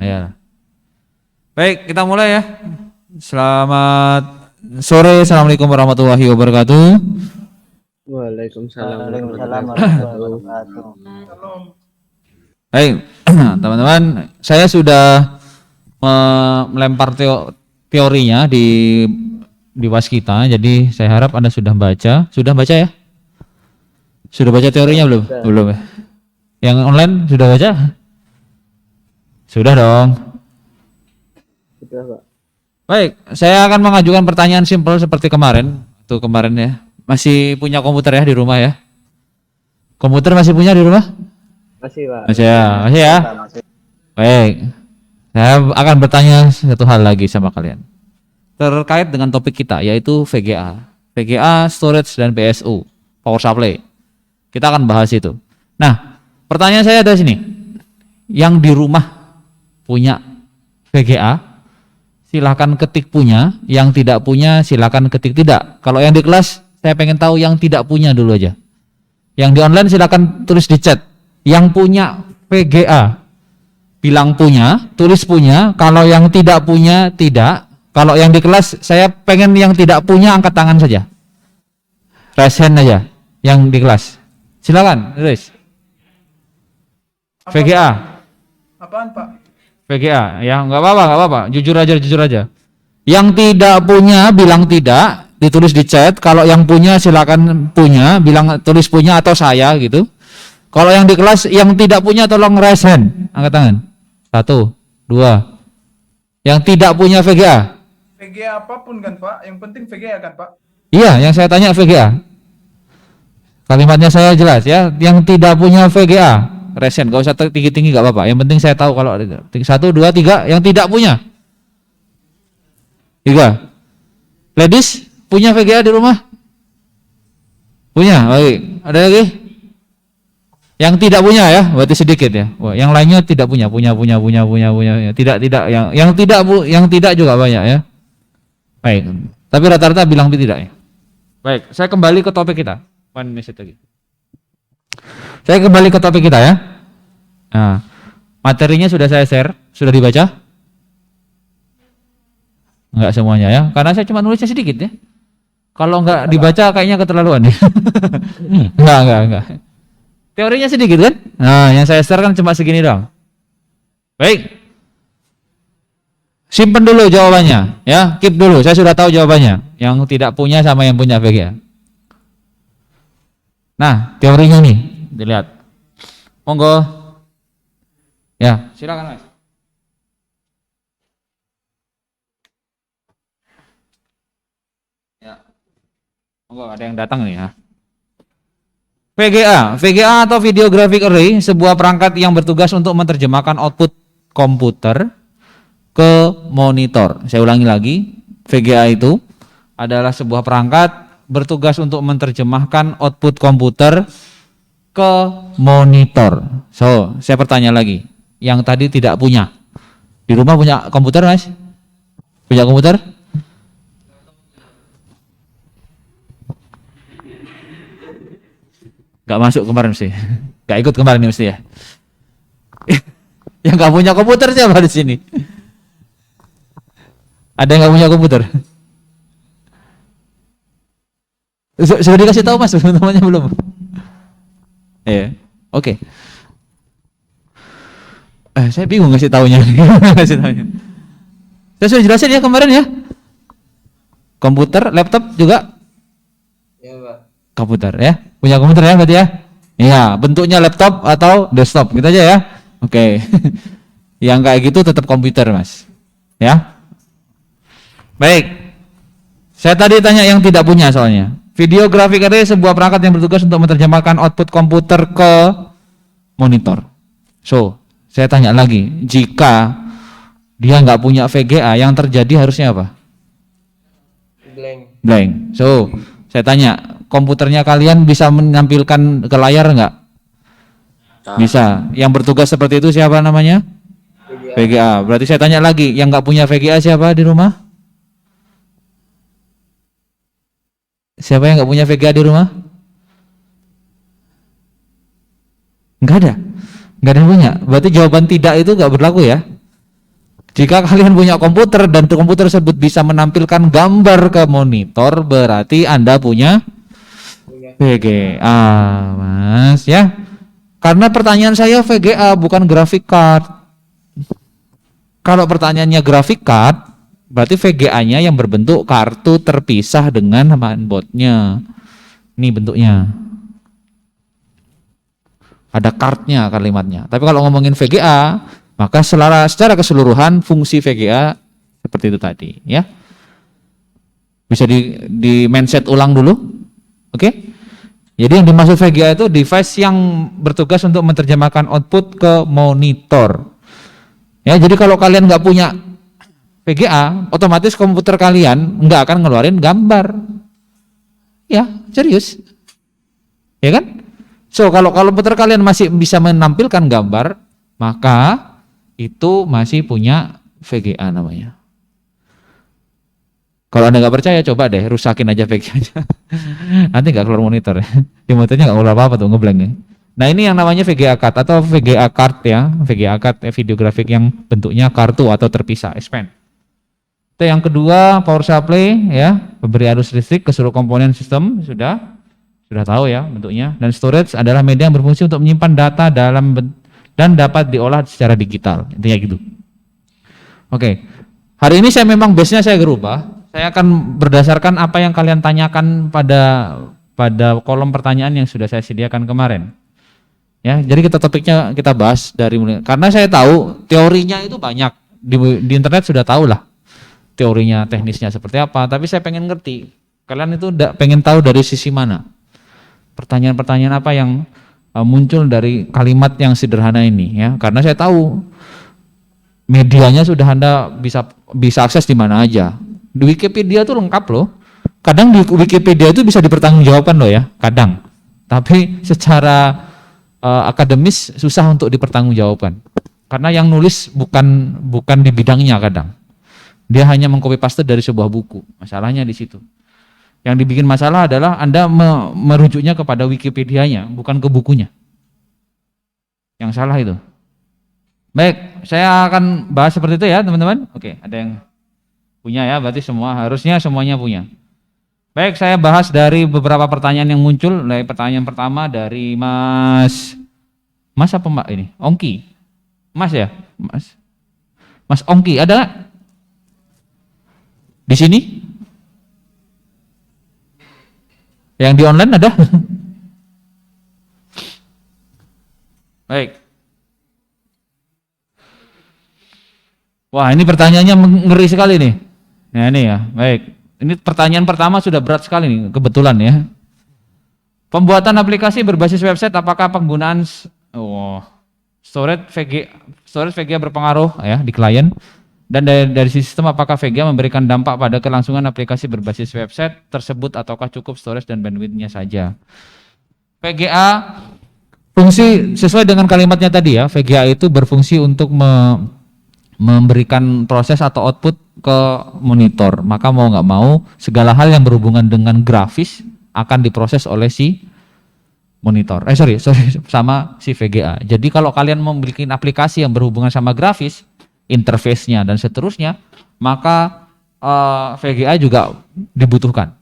Ya. Baik, kita mulai ya. Selamat sore, assalamualaikum warahmatullahi wabarakatuh. Waalaikumsalam Waalaikumsalam warahmatullahi warahmatullahi wabarakatuh. Baik, teman-teman, saya sudah melempar teorinya di waskita. Jadi saya harap Anda sudah baca. Sudah baca ya? Sudah baca teorinya belum? Belum ya. Yang online sudah baca? Sudah dong. Sudah, Pak. Baik, saya akan mengajukan pertanyaan simpel seperti kemarin. Tuh kemarin ya. Masih punya komputer ya di rumah ya? Komputer masih punya di rumah? Masih, Pak. Masih ya? Masih ya? Baik. Saya akan bertanya satu hal lagi sama kalian. Terkait dengan topik kita yaitu VGA. VGA, storage dan PSU, power supply. Kita akan bahas itu. Nah, pertanyaan saya ada sini. Yang di rumah punya VGA, silakan ketik punya. Yang tidak punya, silakan ketik tidak. Kalau yang di kelas, saya pengen tahu yang tidak punya dulu aja. Yang di online silakan tulis di chat. Yang punya VGA, bilang punya, tulis punya. Kalau yang tidak punya, tidak. Kalau yang di kelas, saya pengen yang tidak punya angkat tangan saja. Raise hand aja, yang di kelas. Silakan, tulis. VGA. Apaan, Pak? VGA, ya nggak apa-apa, jujur aja. Yang tidak punya bilang tidak, ditulis di chat. Kalau yang punya silakan punya, bilang tulis punya atau saya gitu. Kalau yang di kelas yang tidak punya tolong raise hand, angkat tangan. 1, 2. Yang tidak punya VGA. VGA apapun kan, Pak? Yang penting VGA kan, Pak? Iya, yang saya tanya VGA. Kalimatnya saya jelas ya. Yang tidak punya VGA, raise hand, gak usah tinggi-tinggi gak apa-apa. Yang penting saya tahu kalau ada 1, 2, 3 yang tidak punya. 3. Ladies, punya VGA di rumah? Punya, baik. Ada lagi? Yang tidak punya ya, berarti sedikit ya. Wah, yang lainnya tidak punya. Tidak. Yang tidak juga banyak ya. Baik. Tapi rata-rata bilang tidak ya. Baik, saya kembali ke topik kita. One message lagi. Saya kembali ke topik kita ya. Nah, materinya sudah saya share, sudah dibaca? Enggak semuanya ya, karena saya cuma nulisnya sedikit ya. Kalau enggak dibaca kayaknya keterlaluan ya. Enggak. Teorinya sedikit kan? Nah, yang saya share kan cuma segini doang. Baik. Simpen dulu jawabannya ya, keep dulu. Saya sudah tahu jawabannya. Yang tidak punya sama yang punya VGA. Nah, teorinya nih, dilihat. Monggo. Ya, silakan Mas. Ya. Monggo, ada yang datang nih ya. VGA atau Video Graphic Array, sebuah perangkat yang bertugas untuk menerjemahkan output komputer ke monitor. Saya ulangi lagi, VGA itu adalah sebuah perangkat bertugas untuk menerjemahkan output komputer ke monitor. So, saya bertanya lagi, yang tadi tidak punya. Di rumah punya komputer, Mas? Punya komputer? Gak masuk kemarin sih. Gak ikut kemarin mesti ya. Yang gak punya komputer siapa di sini? Ada yang gak punya komputer? Sudah dikasih tahu Mas, teman-temannya belum? Iya, oke. Saya bingung ngasih taunya. Saya sudah jelasin ya kemarin ya. Komputer, laptop juga? Ya, Pak. Komputer ya. Punya komputer ya berarti ya? Iya, bentuknya laptop atau desktop gitu aja ya. Oke. Yang kayak gitu tetap komputer Mas. Ya. Baik. Saya tadi tanya yang tidak punya soalnya. Video Graphic Array sebuah perangkat yang bertugas untuk menerjemahkan output komputer ke monitor. So, saya tanya lagi, jika dia nggak punya VGA, yang terjadi harusnya apa? Blank. So, saya tanya, komputernya kalian bisa menampilkan ke layar nggak? Bisa. Yang bertugas seperti itu siapa namanya? VGA. Berarti saya tanya lagi, yang nggak punya VGA siapa di rumah? Siapa yang nggak punya VGA di rumah? Nggak ada yang punya. Berarti jawaban tidak itu nggak berlaku ya? Jika kalian punya komputer dan komputer tersebut bisa menampilkan gambar ke monitor, berarti Anda punya VGA, Mas ya. Karena pertanyaan saya VGA bukan graphic card. Kalau pertanyaannya graphic card, berarti VGA-nya yang berbentuk kartu terpisah dengan mainboard-nya. Ini bentuknya. Ada card-nya kalimatnya. Tapi kalau ngomongin VGA, maka secara keseluruhan fungsi VGA seperti itu tadi, ya. Bisa di mindset ulang dulu. Oke? Jadi yang dimaksud VGA itu device yang bertugas untuk menerjemahkan output ke monitor. Ya, jadi kalau kalian nggak punya VGA, otomatis komputer kalian nggak akan ngeluarin gambar. Ya, serius. Ya kan? So, kalau komputer kalian masih bisa menampilkan gambar, maka itu masih punya VGA namanya. Kalau Anda nggak percaya, coba deh rusakin aja VGA-nya. Nanti nggak keluar monitor ya. Di monitornya nggak keluar apa-apa tuh, ngeblank ya. Nah, ini yang namanya VGA card atau VGA card ya. VGA card video grafik yang bentuknya kartu atau terpisah, S-Pen. Itu yang kedua, power supply ya, pemberi arus listrik ke seluruh komponen sistem, sudah tahu ya bentuknya. Dan storage adalah media yang berfungsi untuk menyimpan data dan dapat diolah secara digital. Intinya gitu. Oke. Hari ini saya memang base-nya saya berubah. Saya akan berdasarkan apa yang kalian tanyakan pada kolom pertanyaan yang sudah saya sediakan kemarin. Ya, jadi topiknya kita bahas dari mulai. Karena saya tahu teorinya itu banyak. Di internet sudah tahu lah teorinya, teknisnya seperti apa, tapi saya pengen ngerti. Kalian itu pengen tahu dari sisi mana? Pertanyaan-pertanyaan apa yang muncul dari kalimat yang sederhana ini ya? Karena saya tahu medianya sudah Anda bisa akses di mana aja. Di Wikipedia tuh lengkap loh. Kadang di Wikipedia itu bisa dipertanggungjawabkan loh ya, kadang. Tapi secara akademis susah untuk dipertanggungjawabkan. Karena yang nulis bukan di bidangnya kadang. Dia hanya mengcopy paste dari sebuah buku. Masalahnya di situ. Yang dibikin masalah adalah Anda merujuknya kepada Wikipedia-nya, bukan ke bukunya. Yang salah itu. Baik, saya akan bahas seperti itu ya teman-teman. Oke, ada yang punya ya, berarti harusnya semuanya punya. Baik, saya bahas dari beberapa pertanyaan yang muncul. Dari pertanyaan pertama dari Mas apa Mbak ini? Ongki. Mas ya? Mas Ongki, ada nggak? Di sini? Yang di online ada? Baik. Wah, ini pertanyaannya ngeri sekali nih. Nah, ini ya, baik. Ini pertanyaan pertama sudah berat sekali nih, kebetulan ya. Pembuatan aplikasi berbasis website, apakah penggunaan storage VGA berpengaruh ya di klien? Dan dari sistem apakah VGA memberikan dampak pada kelangsungan aplikasi berbasis website tersebut ataukah cukup storage dan bandwidth-nya saja? VGA fungsi sesuai dengan kalimatnya tadi ya, VGA itu berfungsi untuk memberikan proses atau output ke monitor. Maka mau nggak mau segala hal yang berhubungan dengan grafis akan diproses oleh si monitor. Sama si VGA. Jadi kalau kalian memiliki aplikasi yang berhubungan sama grafis, interface-nya dan seterusnya, maka VGA juga dibutuhkan.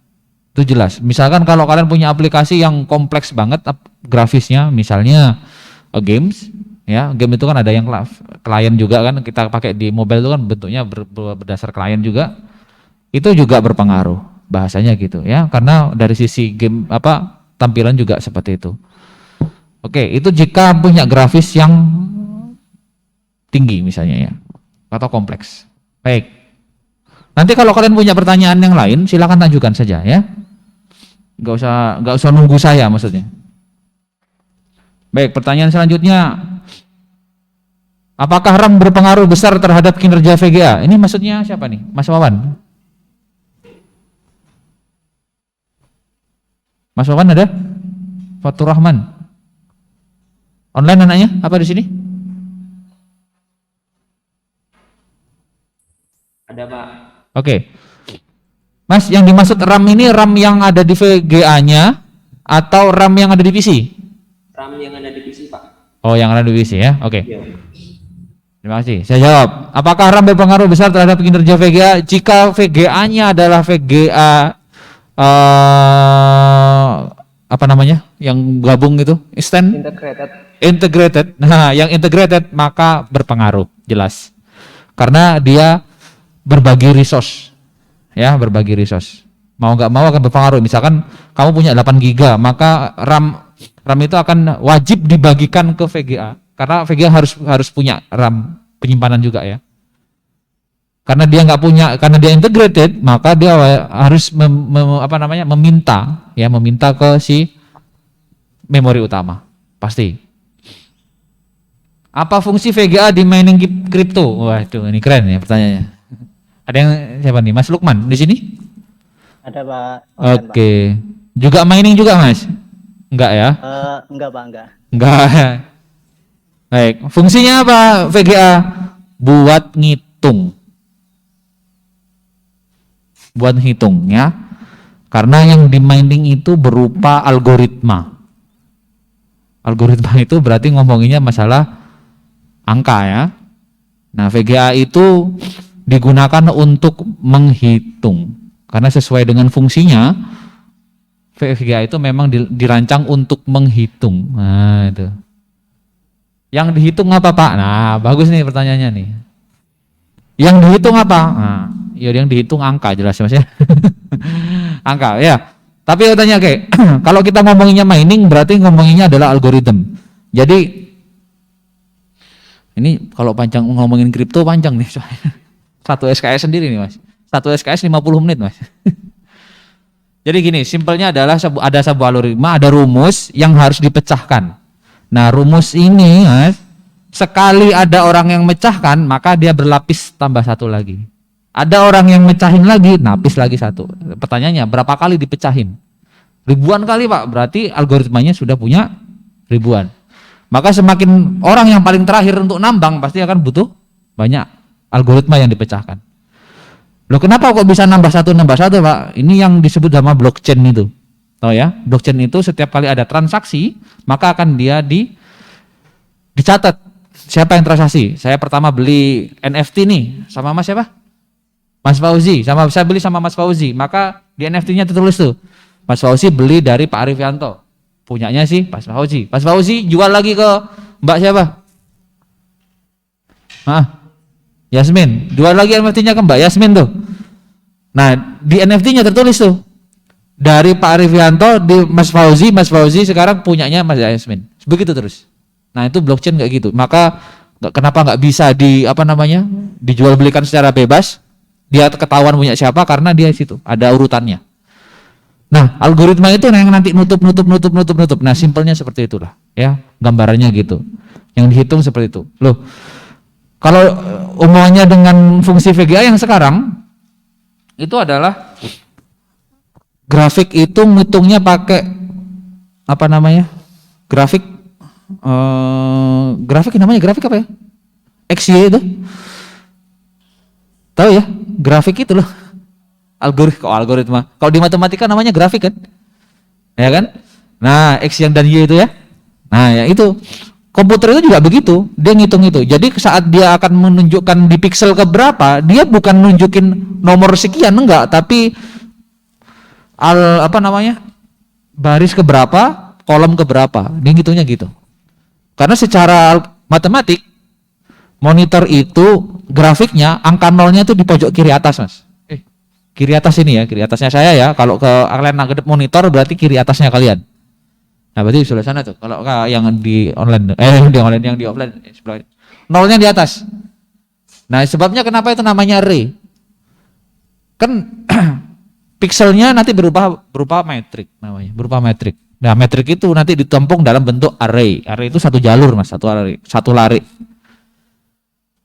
Itu jelas. Misalkan kalau kalian punya aplikasi yang kompleks banget grafisnya, misalnya games, ya game itu kan ada yang klien juga kan, kita pakai di mobile itu kan bentuknya berdasar klien juga, itu juga berpengaruh bahasanya gitu ya, karena dari sisi game tampilan juga seperti itu. Oke, itu jika punya grafis yang tinggi misalnya ya, atau kompleks. Baik. Nanti kalau kalian punya pertanyaan yang lain, silakan ajukan saja ya. Nggak usah nunggu saya maksudnya. Baik, pertanyaan selanjutnya. Apakah RAM berpengaruh besar terhadap kinerja VGA? Ini maksudnya siapa nih? Mas Wawan? Mas Wawan ada? Fatur Rahman. Online anaknya? Apa di sini? Ada Pak. Oke. Mas, yang dimaksud RAM ini RAM yang ada di VGA-nya atau RAM yang ada di PC? RAM yang ada di PC Pak. Oh, yang ada di PC ya? Oke. Iya. Terima kasih. Saya jawab. Apakah RAM berpengaruh besar terhadap kinerja VGA? Jika VGA-nya adalah VGA apa namanya? Yang gabung itu, integrated. Nah, yang integrated maka berpengaruh, jelas. Karena dia berbagi resource. Ya, berbagi resource. Mau nggak mau akan berpengaruh. Misalkan kamu punya 8 GB, maka RAM itu akan wajib dibagikan ke VGA. Karena VGA harus punya RAM penyimpanan juga ya. Karena dia nggak punya, karena dia integrated, maka dia harus meminta ke si memori utama, pasti. Apa fungsi VGA di mining crypto? Waduh, ini keren ya pertanyaannya. Ada yang siapa nih? Mas Lukman di sini? Ada Pak. Oke. Juga mining juga Mas? Enggak ya? Enggak Pak, enggak. Enggak. Baik, fungsinya apa VGA? Buat ngitung. Buat hitung ya. Karena yang di mining itu berupa algoritma. Algoritma itu berarti ngomonginnya masalah angka ya. Nah, VGA itu digunakan untuk menghitung. Karena sesuai dengan fungsinya, VGA itu memang dirancang untuk menghitung. Nah, itu. Yang dihitung apa Pak? Nah, bagus nih pertanyaannya nih. Yang dihitung apa? Nah, ya yang dihitung angka jelas Mas ya. Angka ya. Tapi katanya kayak kalau kita ngomonginnya mining berarti ngomonginnya adalah algoritma. Jadi ini kalau panjang ngomongin kripto panjang nih soalnya. Satu SKS sendiri nih Mas. Satu SKS 50 menit Mas. Jadi gini, simpelnya adalah ada sebuah algoritma, ada rumus yang harus dipecahkan. Nah, rumus ini Mas, sekali ada orang yang mecahkan, maka dia berlapis tambah satu lagi. Ada orang yang mecahin lagi, napis lagi satu. Pertanyaannya, berapa kali dipecahin? Ribuan kali Pak, berarti algoritmanya sudah punya ribuan. Maka semakin orang yang paling terakhir untuk nambang, pasti akan butuh banyak algoritma yang dipecahkan. Loh kenapa kok bisa nambah satu Pak? Ini yang disebut sama blockchain itu. Tahu ya? Blockchain itu setiap kali ada transaksi, maka akan dia dicatat. Siapa yang transaksi? Saya pertama beli NFT nih sama Mas siapa? Mas Fauzi. Saya beli sama Mas Fauzi. Maka di NFT-nya tertulis tuh. Mas Fauzi beli dari Pak Arifianto. Punyanya sih Mas Fauzi. Mas Fauzi jual lagi ke Mbak siapa? Yasmin. Jual lagi NFT-nya ke Mbak Yasmin tuh. Nah, di NFT-nya tertulis tuh. Dari Pak Arifianto di Mas Fauzi sekarang punyanya Mas Yasmin. Begitu terus. Nah, itu blockchain kayak gitu. Maka kenapa nggak bisa dijual belikan secara bebas? Dia ketahuan punya siapa karena dia situ ada urutannya. Nah, algoritma itu yang nanti nutup. Nah, simpelnya seperti itulah, ya. Gambarannya gitu. Yang dihitung seperti itu. Loh. Kalau umumnya dengan fungsi VGA yang sekarang itu adalah grafik itu ngitungnya pakai apa namanya? Grafik namanya grafik apa ya? XY itu. Tahu ya? Grafik itu loh. Algoritma. Kalau di matematika namanya grafik kan? Ya kan? Nah, X yang dan Y itu ya. Nah, ya itu. Komputer itu juga begitu, dia ngitung itu. Jadi saat dia akan menunjukkan di pixel ke berapa, dia bukan nunjukin nomor sekian enggak, tapi baris ke berapa, kolom ke berapa. Dia ngitungnya gitu. Karena secara matematik monitor itu grafiknya angka nolnya itu di pojok kiri atas, Mas. Kiri atas ini ya, kiri atasnya saya ya. Kalau ke kalian ngadep monitor berarti kiri atasnya kalian. Nah, berarti di sebelah sana tuh. Kalau yang di online, yang di offline sebelah nolnya di atas. Nah, sebabnya kenapa itu namanya array? Kan pixelnya nanti berupa metrik namanya, berupa metrik. Nah, metrik itu nanti ditampung dalam bentuk array. Array itu satu jalur, Mas, satu lari.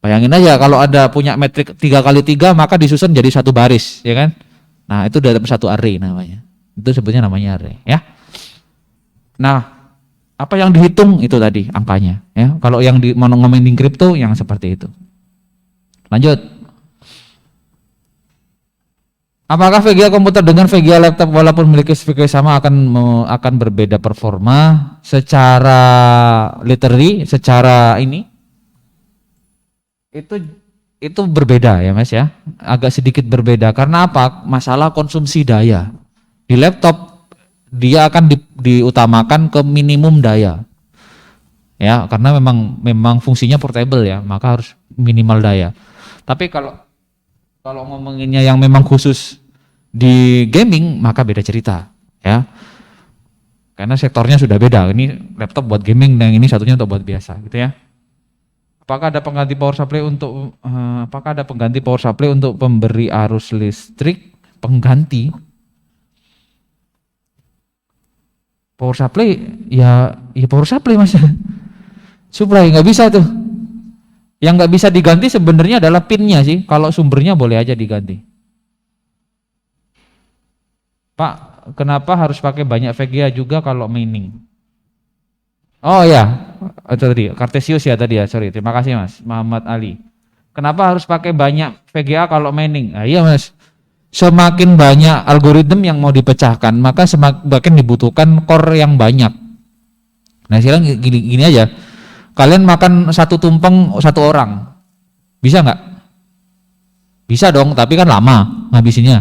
Bayangin aja kalau ada punya metrik 3x3 maka disusun jadi satu baris, ya kan? Nah, itu dalam satu array namanya. Itu sebutnya namanya array, ya. Nah, apa yang dihitung itu tadi angkanya, ya. Kalau yang ngomongin kripto yang seperti itu. Lanjut. Apakah VGA komputer dengan VGA laptop walaupun memiliki spesifikasi sama akan berbeda performa secara literally, secara ini? itu berbeda ya Mas ya, agak sedikit berbeda karena apa? Masalah konsumsi daya. Di laptop dia akan diutamakan ke minimum daya. Ya, karena memang fungsinya portable ya, maka harus minimal daya. Tapi kalau ngomonginnya yang memang khusus di gaming maka beda cerita ya. Karena sektornya sudah beda. Ini laptop buat gaming dan ini satunya untuk buat biasa gitu ya. Apakah ada pengganti power supply untuk pemberi arus listrik? Pengganti power supply ya power supply Mas. Supply nggak bisa tuh. Yang nggak bisa diganti sebenarnya adalah pinnya sih. Kalau sumbernya boleh aja diganti. Pak, kenapa harus pakai banyak VGA juga kalau mining? Oh ya, itu tadi Kartesius ya tadi ya, sorry. Terima kasih Mas Muhammad Ali. Kenapa harus pakai banyak VGA kalau mining? Nah, iya Mas. Semakin banyak algoritma yang mau dipecahkan, maka semakin dibutuhkan core yang banyak. Nah, sekarang gini aja. Kalian makan satu tumpeng satu orang. Bisa nggak? Bisa dong, tapi kan lama ngabisinnya.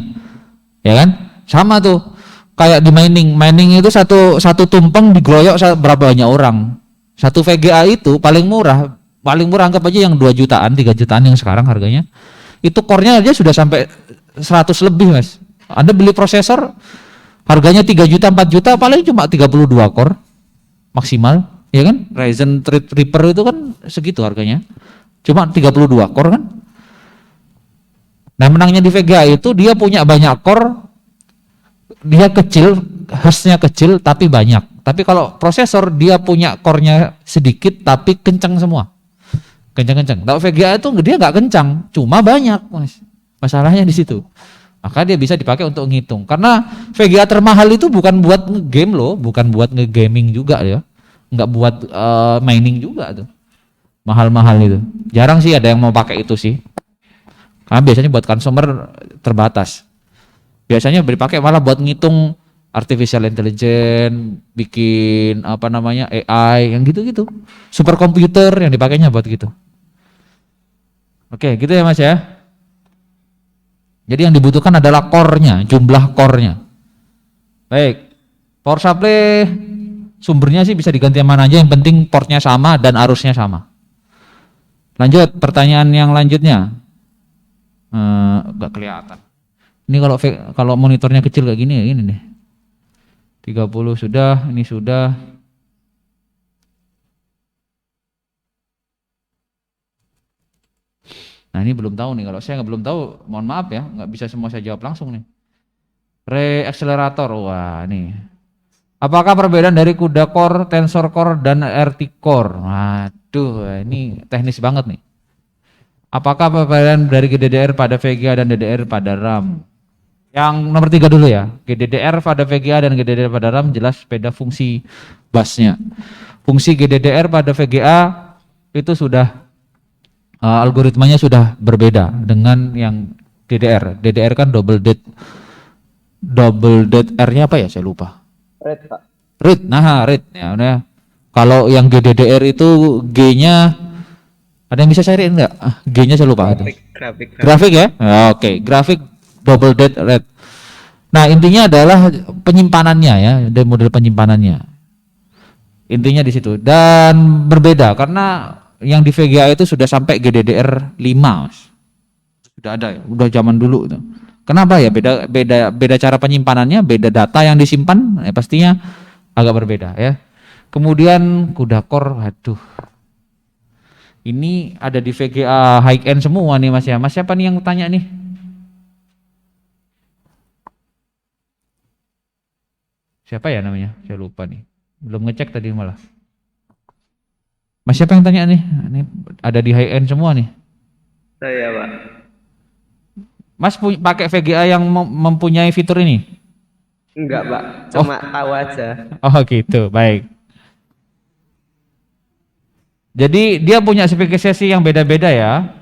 Ya kan? Sama tuh. Kayak di mining itu satu tumpeng digeroyok berapa banyak orang. Satu VGA itu paling murah anggap aja yang 2 jutaan, 3 jutaan yang sekarang harganya. Itu core-nya aja sudah sampai 100 lebih Mas. Anda beli prosesor harganya 3 juta, 4 juta paling cuma 32 core maksimal, ya kan? Ryzen Reaper itu kan segitu harganya. Cuma 32 core kan. Nah, menangnya di VGA itu dia punya banyak core. Dia kecil, hash-nya kecil tapi banyak. Tapi kalau prosesor dia punya core-nya sedikit tapi kencang semua. Kencang-kencang. Kalau VGA itu dia nggak kencang, cuma banyak, Mas. Masalahnya di situ. Maka dia bisa dipakai untuk ngitung. Karena VGA termahal itu bukan buat nge-game loh, bukan buat nge-gaming juga ya. Nggak buat mining juga tuh. Mahal-mahal itu. Jarang sih ada yang mau pakai itu sih. Karena biasanya buat consumer terbatas. Biasanya dipakai malah buat ngitung artificial intelligence, bikin AI yang gitu-gitu. Superkomputer yang dipakainya buat gitu. Oke, gitu ya Mas ya. Jadi yang dibutuhkan adalah core-nya, jumlah core-nya. Baik. Power supply sumbernya sih bisa diganti mana aja, yang penting portnya sama dan arusnya sama. Lanjut, pertanyaan yang lanjutnya. Enggak kelihatan. Ini kalau monitornya kecil kayak gini ya gini nih. 30 sudah, ini sudah. Nah, ini belum tahu nih. Kalau saya belum tahu, mohon maaf ya, nggak bisa semua saya jawab langsung nih. Reakselerator, wah nih. Apakah perbedaan dari CUDA core, tensor core, dan RT core? Waduh, ini teknis banget nih. Apakah perbedaan dari GDDR pada VGA dan DDR pada RAM? Yang nomor 3 dulu ya. GDDR pada VGA dan GDDR pada RAM jelas beda fungsi busnya. Fungsi GDDR pada VGA itu sudah algoritmanya sudah berbeda dengan yang DDR. DDR kan double dead R-nya apa ya? Saya lupa. Red Pak. Read. Nah, read ya. Udah. Kalau yang GDDR itu G-nya ada yang bisa cariin enggak? G-nya saya lupa. Grafik ya? Oke, grafik double dead red. Nah, intinya adalah penyimpanannya ya, dari model penyimpanannya. Intinya di situ. Dan berbeda karena yang di VGA itu sudah sampai GDDR5. Sudah ada ya, udah zaman dulu itu. Kenapa ya? Beda cara penyimpanannya, beda data yang disimpan, ya pastinya agak berbeda ya. Kemudian CUDA core, aduh. Ini ada di VGA high end semua nih Mas ya. Mas siapa nih yang tanya nih? Siapa ya namanya? Saya lupa nih. Belum ngecek tadi malah. Mas siapa yang tanya nih? Ini ada di high end semua nih. Saya Pak. Mas pakai VGA yang mempunyai fitur ini? Enggak Pak, cuma tahu aja. Oh gitu, baik. Jadi dia punya spesifikasi yang beda-beda ya.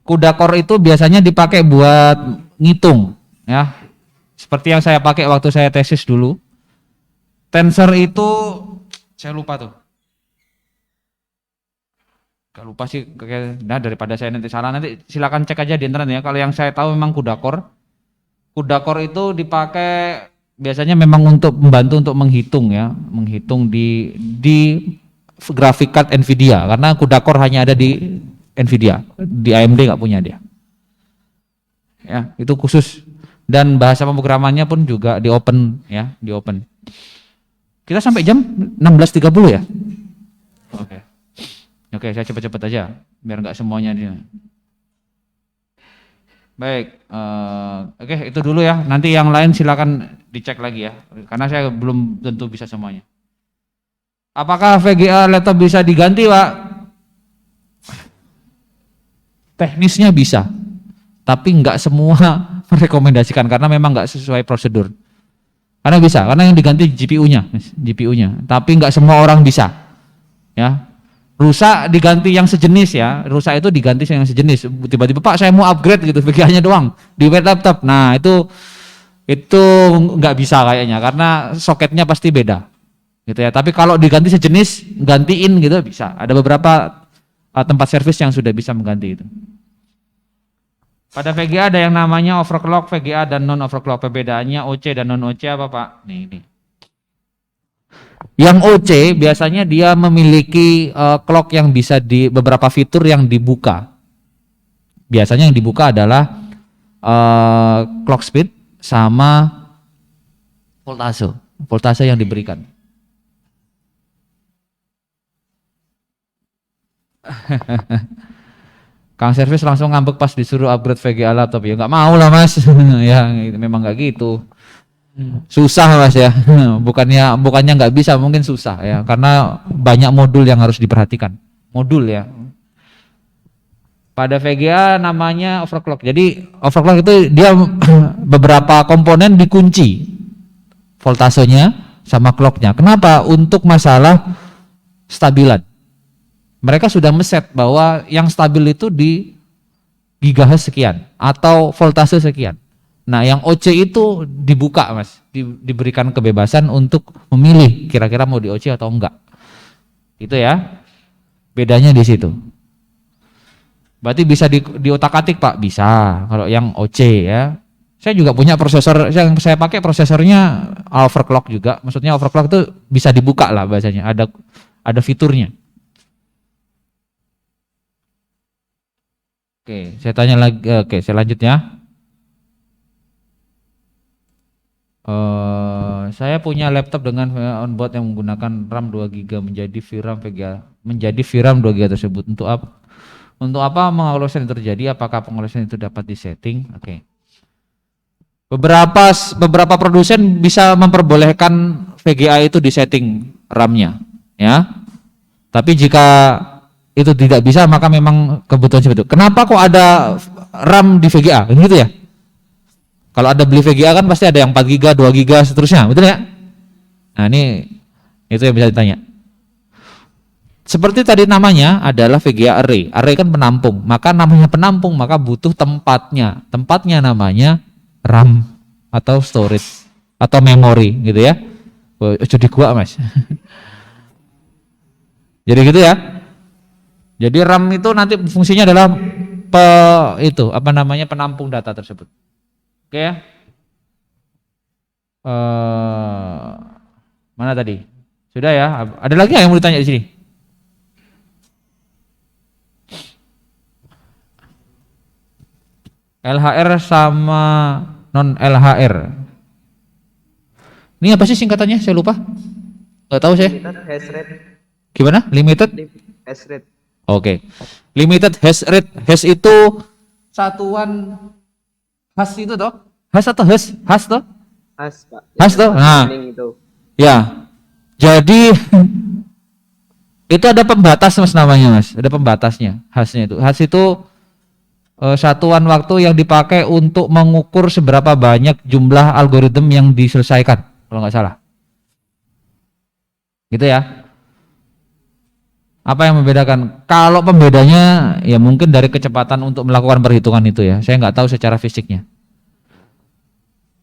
CUDA core itu biasanya dipakai buat ngitung ya. Seperti yang saya pakai waktu saya tesis dulu. Tensor itu saya lupa tuh. Gak lupa sih, nah daripada saya nanti salah, nanti silakan cek aja di internet ya. Kalau yang saya tahu memang CUDA-Core itu dipakai biasanya memang untuk membantu untuk menghitung ya, menghitung di graphic card Nvidia, karena CUDA-Core hanya ada di Nvidia, di AMD nggak punya dia. Ya, itu khusus, dan bahasa pemrogramannya pun juga di open ya, di open. Kita sampai jam 16.30 ya? Oke. Oke, saya cepat-cepat aja biar nggak semuanya dia. Baik, oke itu dulu ya. Nanti yang lain silakan dicek lagi ya, karena saya belum tentu bisa semuanya. Apakah VGA laptop bisa diganti, Pak? Teknisnya bisa, tapi nggak semua merekomendasikan karena memang nggak sesuai prosedur. Karena bisa, karena yang diganti GPU-nya, tapi nggak semua orang bisa. Ya, rusak diganti yang sejenis ya, rusak itu diganti yang sejenis. Tiba-tiba Pak saya mau upgrade gitu, VGA-nya doang di laptop. Nah itu nggak bisa kayaknya, karena soketnya pasti beda, gitu ya. Tapi kalau diganti sejenis, gantiin gitu bisa. Ada beberapa tempat servis yang sudah bisa mengganti itu. Pada VGA ada yang namanya overclock VGA dan non overclock. Perbedaannya OC dan non OC apa Pak? Nih. Yang OC biasanya dia memiliki clock yang bisa di beberapa fitur yang dibuka. Biasanya yang dibuka adalah clock speed sama voltase yang diberikan. Kang servis langsung ngambek pas disuruh upgrade VGA laptop, ya nggak mau lah Mas. Ya memang nggak gitu. Susah Mas ya, bukannya nggak bisa, mungkin susah ya, karena banyak modul yang harus diperhatikan. Modul ya. Pada VGA namanya overclock. Jadi overclock itu dia beberapa komponen dikunci voltasenya sama clocknya. Kenapa? Untuk masalah stabilan. Mereka sudah meset bahwa yang stabil itu di gigahertz sekian atau voltase sekian. Nah, yang OC itu dibuka Mas, diberikan kebebasan untuk memilih kira-kira mau di OC atau enggak. Itu ya. Bedanya di situ. Berarti bisa di otak-atik Pak, bisa. Kalau yang OC ya. Saya juga punya prosesor, yang saya pakai prosesornya overclock juga. Maksudnya overclock itu bisa dibuka lah bahasanya, ada fiturnya. Oke, saya tanya lagi. Oke, saya lanjut ya. Saya punya laptop dengan onboard yang menggunakan RAM 2 GB menjadi VRAM VGA, menjadi VRAM 2 GB tersebut. Untuk apa pengelolaan terjadi? Apakah pengelolaan itu dapat disetting? Oke. Beberapa produsen bisa memperbolehkan VGA itu disetting RAM-nya, ya. Tapi jika itu tidak bisa, maka memang kebutuhan seperti itu. Kenapa kok ada RAM di VGA? Gitu ya? Kalau ada beli VGA kan pasti ada yang 4 GB, 2 GB, seterusnya, betul ya? Nah ini, itu yang bisa ditanya. Seperti tadi namanya adalah VGA array. Array kan penampung, maka namanya penampung, maka butuh tempatnya. Tempatnya namanya RAM atau storage atau memori gitu ya. Jadi gua Mas. Jadi gitu ya. Jadi RAM itu nanti fungsinya adalah penampung data tersebut. Oke ya. Mana tadi? Sudah ya. Ada lagi yang mau ditanya di sini? LHR sama non LHR. Ini apa sih singkatannya? Saya lupa. Nggak tahu saya. Limited hash rate. Gimana? Limited? Hash rate. Oke. Limited hash rate. Hash itu satuan hash itu toh? Hash atau hash? Hash toh? Hash Pak. Hash toh? Nah. Itu. Ya. Jadi itu ada pembatas Mas namanya Mas. Ada pembatasnya. Hashnya itu. Hash itu satuan waktu yang dipakai untuk mengukur seberapa banyak jumlah algoritma yang diselesaikan, kalau nggak salah. Gitu ya. Apa yang membedakan? Kalau pembedanya ya mungkin dari kecepatan untuk melakukan perhitungan itu ya. Saya nggak tahu secara fisiknya.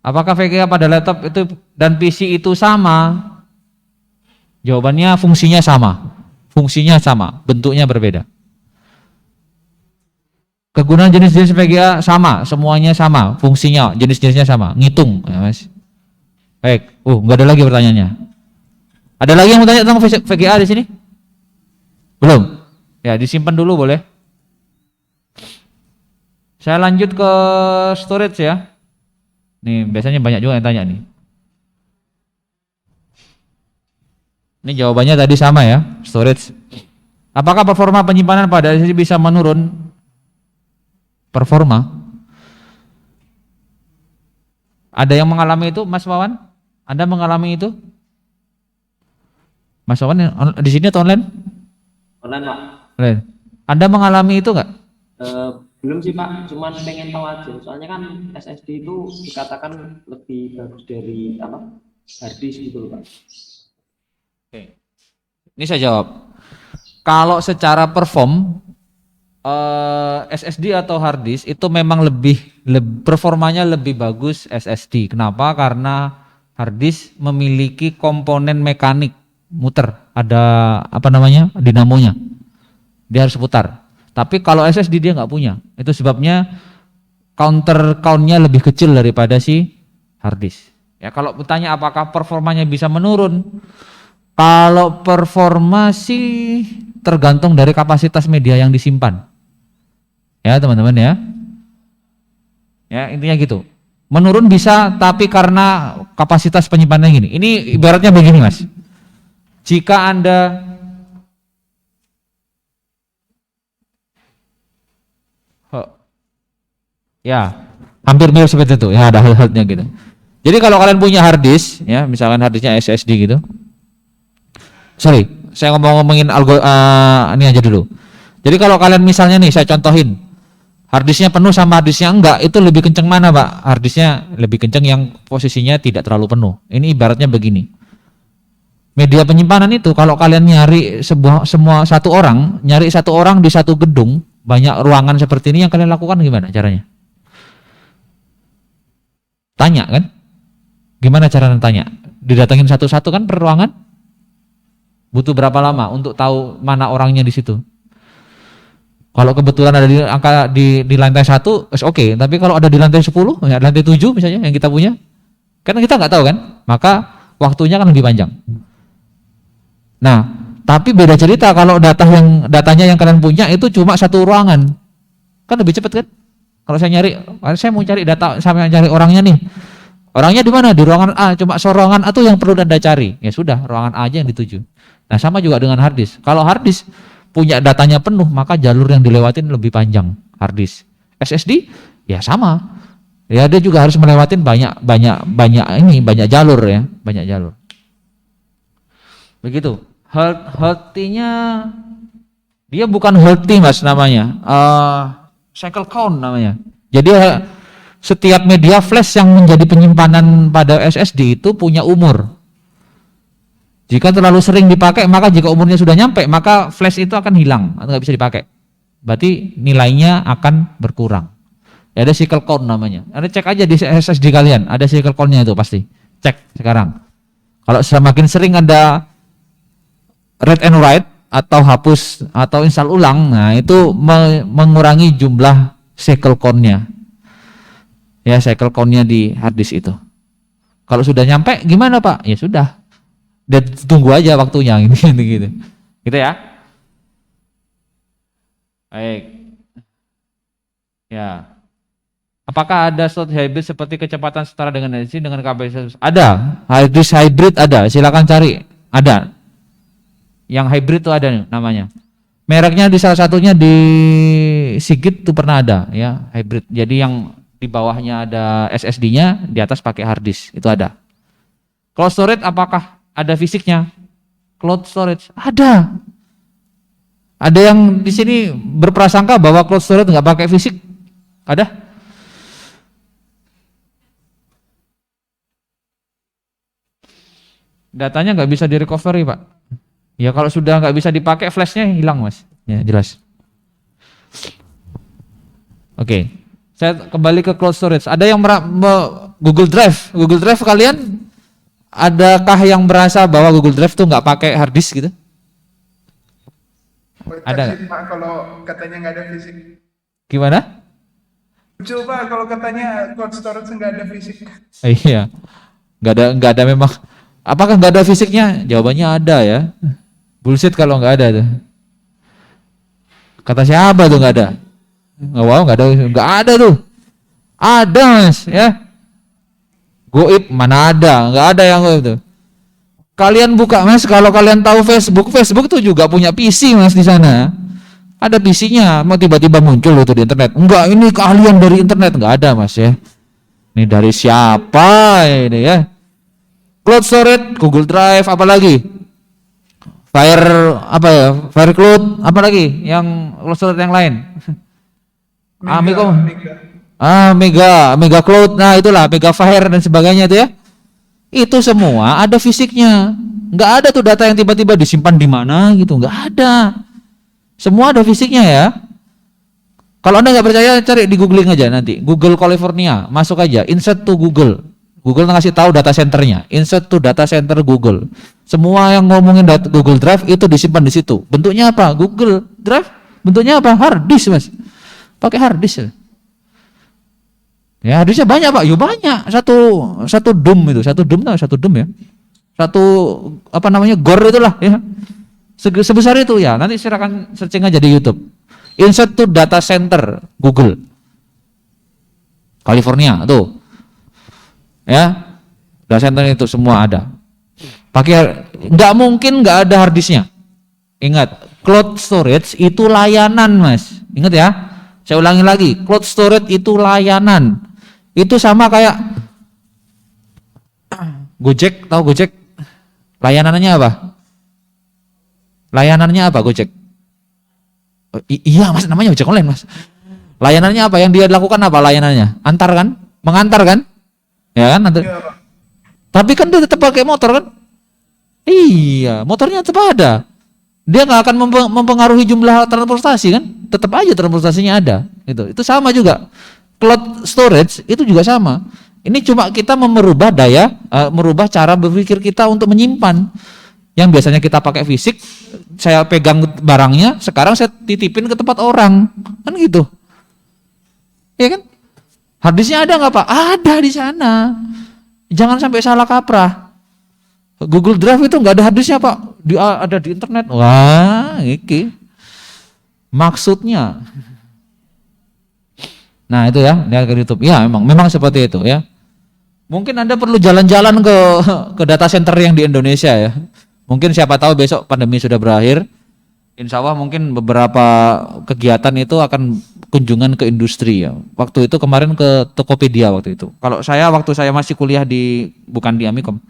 Apakah VGA pada laptop itu dan PC itu sama? Jawabannya fungsinya sama. Fungsinya sama, bentuknya berbeda. Kegunaan jenis-jenis VGA sama, semuanya sama, fungsinya, jenis-jenisnya sama, ngitung, ya Mas. Baik, nggak ada lagi pertanyaannya. Ada lagi yang mau tanya tentang VGA di sini? Belum? Ya, disimpan dulu boleh. Saya lanjut ke storage ya. Nih, biasanya banyak juga yang tanya nih. Ini jawabannya tadi sama ya, storage. Apakah performa penyimpanan pada SSD bisa menurun? Performa? Ada yang mengalami itu, Mas Wawan? Anda mengalami itu? Mas Wawan di sini atau online? Online Pak. Online. Anda mengalami itu nggak? Belum sih Pak, cuman pengen tahu aja. Soalnya kan SSD itu dikatakan lebih bagus dari hard disk gitu loh Pak. Oke. Ini saya jawab. Kalau secara perform SSD atau hard disk itu memang performanya lebih bagus SSD. Kenapa? Karena hard disk memiliki komponen mekanik muter, ada dinamonya. Dia harus putar. Tapi kalau SSD dia nggak punya. Itu sebabnya count-nya lebih kecil daripada si hard disk. Ya kalau bertanya apakah performanya bisa menurun? Kalau performa sih tergantung dari kapasitas media yang disimpan. Ya teman-teman ya. Ya intinya gitu. Menurun bisa tapi karena kapasitas penyimpanannya gini. Ini ibaratnya begini Mas. Jika Anda ya hampir mirip seperti itu. Ya ada hal-halnya gitu. Jadi kalau kalian punya hard disk ya, misalkan hard disknya SSD gitu. Sorry, saya ngomongin ini aja dulu. Jadi kalau kalian misalnya nih saya contohin harddisknya penuh sama harddisknya enggak, itu lebih kenceng mana Pak? Harddisknya lebih kenceng yang posisinya tidak terlalu penuh. Ini ibaratnya begini. Media penyimpanan itu kalau kalian nyari satu orang di satu gedung, banyak ruangan seperti ini yang kalian lakukan gimana caranya? Tanya kan? Gimana cara tanya? Didatengin satu-satu kan per ruangan? Butuh berapa lama untuk tahu mana orangnya di situ? Kalau kebetulan ada di lantai 1, oke. Tapi kalau ada di lantai 10, ya lantai 7 misalnya yang kita punya, kan kita nggak tahu kan, maka waktunya kan lebih panjang. Nah, tapi beda cerita kalau datanya yang kalian punya itu cuma satu ruangan, kan lebih cepat kan? Kalau saya mau cari data, saya cari orangnya nih, orangnya di mana? Di ruangan A, cuma ruangan A tuh yang perlu Anda cari. Ya sudah, ruangan A aja yang dituju. Nah, sama juga dengan hard disk. Kalau hard disk punya datanya penuh, maka jalur yang dilewatin lebih panjang hard disk. SSD ya sama. Ya dia juga harus melewatin banyak jalur ya, banyak jalur. Begitu. Healthy-nya dia bukan healthy Mas namanya. Cycle count namanya. Jadi setiap media flash yang menjadi penyimpanan pada SSD itu punya umur. Jika terlalu sering dipakai, maka jika umurnya sudah nyampe, maka flash itu akan hilang atau nggak bisa dipakai. Berarti nilainya akan berkurang. Ya, ada cycle count namanya. Anda cek aja di SSD kalian, ada cycle count-nya itu pasti. Cek sekarang. Kalau semakin sering Anda read and write atau hapus atau install ulang, nah itu mengurangi jumlah cycle count-nya. Ya, cycle count-nya di hard disk itu. Kalau sudah nyampe gimana Pak? Ya sudah. Dan tunggu aja waktunya gitu. Gitu ya. Baik. Ya. Apakah ada slot hybrid seperti kecepatan setara dengan SSD dengan kapasitas? Ada. Hybrid ada. Silakan cari. Ada. Yang hybrid itu ada nih, namanya. Mereknya di salah satunya di Sigit itu pernah ada ya, hybrid. Jadi yang di bawahnya ada SSD-nya, di atas pakai hard disk. Itu ada. Cloud storage apakah ada fisiknya? Cloud storage ada. Ada yang di sini berprasangka bahwa cloud storage nggak pakai fisik? Ada? Datanya nggak bisa direcovery Pak. Ya kalau sudah nggak bisa dipakai, flashnya hilang Mas. Ya jelas. Oke. Saya kembali ke cloud storage. Ada yang Google Drive. Google Drive kalian? Adakah yang merasa bahwa Google Drive tuh nggak pakai hard disk gitu? Ada nggak? Kalau katanya nggak ada fisik. Gimana? Coba kalau katanya cloud storage nggak ada fisik. Iya. Nggak ada memang. Apakah nggak ada fisiknya? Jawabannya ada ya. Bullshit kalau nggak ada tuh. Kata siapa tuh nggak ada? Wow, nggak ada tuh. Ada mas, ya. Goib mana ada? Nggak ada yang goib tuh. Kalian buka mas, kalau kalian tahu Facebook tuh juga punya PC mas di sana. Ada PC-nya, mau tiba-tiba muncul tuh di internet. Enggak, ini keahlian dari internet, nggak ada mas ya. Ini dari siapa ini ya? Cloud storage, Google Drive, apa lagi? Fire Cloud, apa lagi? Yang cloud storage yang lain? Mega Cloud, nah itulah Mega Fire dan sebagainya itu ya. Itu semua ada fisiknya. Nggak ada tuh data yang tiba-tiba disimpan di mana gitu, nggak ada. Semua ada fisiknya ya. Kalau Anda nggak percaya, cari di googling aja nanti. Google California, masuk aja, insert to Google. Google ngasih tahu data centernya, insert to data center Google. Semua yang ngomongin Google Drive itu disimpan di situ. Bentuknya apa? Google Drive. Bentuknya apa? Hard disk mas. Pakai hard disk. Ya harddisknya banyak pak. Yo banyak. Satu dum itu. Satu dum ya. Satu gor itulah ya. Sebesar itu ya. Nanti silakan searching aja di YouTube. Insert to data center Google. California tuh. Ya, data center itu semua ada. Nggak mungkin nggak ada harddisknya. Ingat, cloud storage itu layanan mas. Ingat ya, saya ulangi lagi, cloud storage itu layanan. Itu sama kayak Gojek, tahu Gojek? Layanannya apa Gojek? Iya mas, namanya ojek online mas. Layanannya apa? Yang dia lakukan apa layanannya? Antar kan? Mengantar kan? Ya kan? Iya, Tapi kan dia tetap pakai motor kan? Iya, motornya tetap ada. Dia nggak akan mempengaruhi jumlah transportasi kan? Tetap aja transportasinya ada. Itu sama juga. Cloud storage itu juga sama. Ini cuma kita merubah cara berpikir kita untuk menyimpan. Yang biasanya kita pakai fisik, saya pegang barangnya, sekarang saya titipin ke tempat orang, kan gitu. Iya kan? Harddisknya ada nggak Pak? Ada di sana. Jangan sampai salah kaprah. Google Drive itu nggak ada harddisknya Pak, ada di internet. Wah, iki maksudnya. Nah itu ya, lihat ke YouTube. Ya memang seperti itu ya. Mungkin Anda perlu jalan-jalan ke data center yang di Indonesia ya. Mungkin siapa tahu besok pandemi sudah berakhir. Insya Allah mungkin beberapa kegiatan itu akan kunjungan ke industri ya. Waktu itu kemarin ke Tokopedia waktu itu. Kalau waktu saya masih kuliah bukan di Amikom,